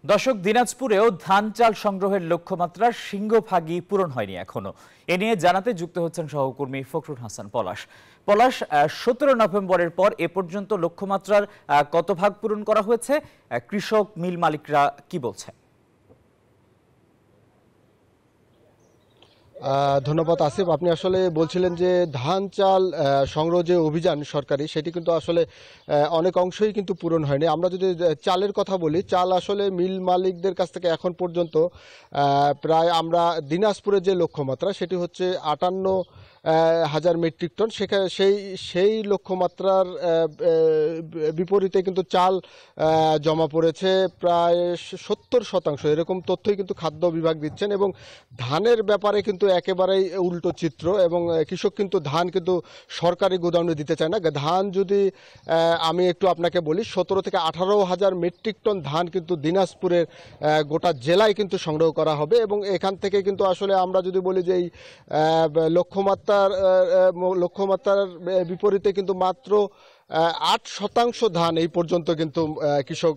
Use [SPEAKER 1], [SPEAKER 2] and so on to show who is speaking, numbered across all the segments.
[SPEAKER 1] দর্শক, দিনাজপুরেও ধান চাল সংগ্রহের লক্ষ্যমাত্রার সিংহভাগই পূরণ হয়নি এখনো। এ নিয়ে জানাতে যুক্ত হচ্ছেন সহকর্মী ফখরুল হাসান পলাশ। 17 নভেম্বরের পর এ পর্যন্ত লক্ষ্যমাত্রার কত ভাগ পূরণ করা হয়েছে? কৃষক মিল মালিকরা কি বলছে?
[SPEAKER 2] ধন্যবাদ আসিফ। আপনি আসলে বলছিলেন যে ধান চাল সংগ্রহ যে অভিযান সরকারি, সেটি কিন্তু আসলে অনেক অংশই কিন্তু পূরণ হয়নি। আমরা যদি চালের কথা বলি, চাল আসলে মিল মালিকদের কাছ থেকে এখন পর্যন্ত প্রায় আমরা দিনাজপুরের যে লক্ষ্যমাত্রা সেটি হচ্ছে 58,000 মেট্রিক টন। সেখানে সেই লক্ষ্যমাত্রার বিপরীতে কিন্তু চাল জমা পড়েছে প্রায় 70%। এরকম তথ্যই কিন্তু খাদ্য বিভাগ দিচ্ছেন। এবং ধানের ব্যাপারে কিন্তু একেবারেই উল্টো চিত্র, এবং কৃষক কিন্তু ধান কিন্তু সরকারি গোদামে দিতে চায় না। ধান যদি আমি একটু আপনাকে বলি, 17 থেকে 18,000 মেট্রিক টন ধান কিন্তু দিনাজপুরের গোটা জেলায় কিন্তু সংগ্রহ করা হবে। এবং এখান থেকে কিন্তু আসলে আমরা যদি বলি যে এই লক্ষ্যমাত্রার বিপরীতে কিন্তু মাত্র 8% ধান এই পর্যন্ত কিন্তু কৃষক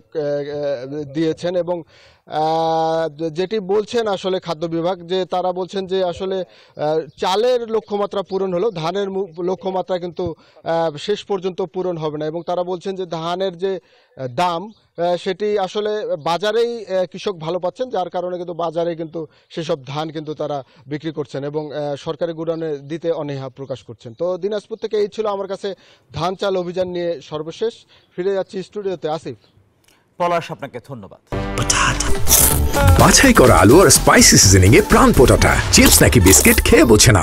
[SPEAKER 2] দিয়েছেন। এবং যেটি বলছেন আসলে খাদ্য বিভাগ, যে তারা বলছেন যে আসলে চালের লক্ষ্যমাত্রা পূরণ হলেও ধানের লক্ষ্যমাত্রা কিন্তু শেষ পর্যন্ত পূরণ হবে না। এবং তারা বলছেন যে ধানের যে দাম সেটি আসলে বাজারেই কৃষক ভালো পাচ্ছেন, যার কারণে কিন্তু বাজারে কিন্তু সেসব ধান কিন্তু তারা বিক্রি করছেন এবং সরকারি গোডাউনে দিতে অনীহা প্রকাশ করছেন। তো দিনাজপুর থেকে এই ছিল আমার কাছে ধান চাল অভিযান নিয়ে সর্বশেষ। ফিরে যাচ্ছি স্টুডিওতে। আসিফ।
[SPEAKER 1] পলাশ, আপনাকে ধন্যবাদ।
[SPEAKER 3] বাছাই করা আলু আর স্পাইসি সিজনিং এ প্রাণ পোটাটা চিপস নাকি বিস্কিট খেয়ে বোঝে না।